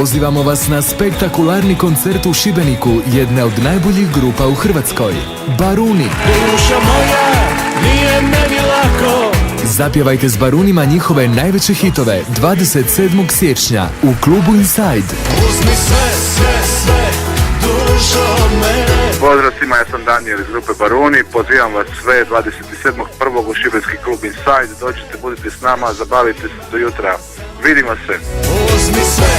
Pozivamo vas na spektakularni koncert u Šibeniku, jedne od najboljih grupa u Hrvatskoj. Baruni. Duša moja, nije meni lako. Zapjevajte s Barunima njihove najveće hitove 27. siječnja u klubu Inside. Uzmi sve, dušo mene. Pozdrav svima, ja sam Daniel iz grupe Baruni, pozivam vas sve 27.1. u šibenski klub Inside, dođite, budite s nama, zabavite se do jutra, vidimo se. Uzmi sve,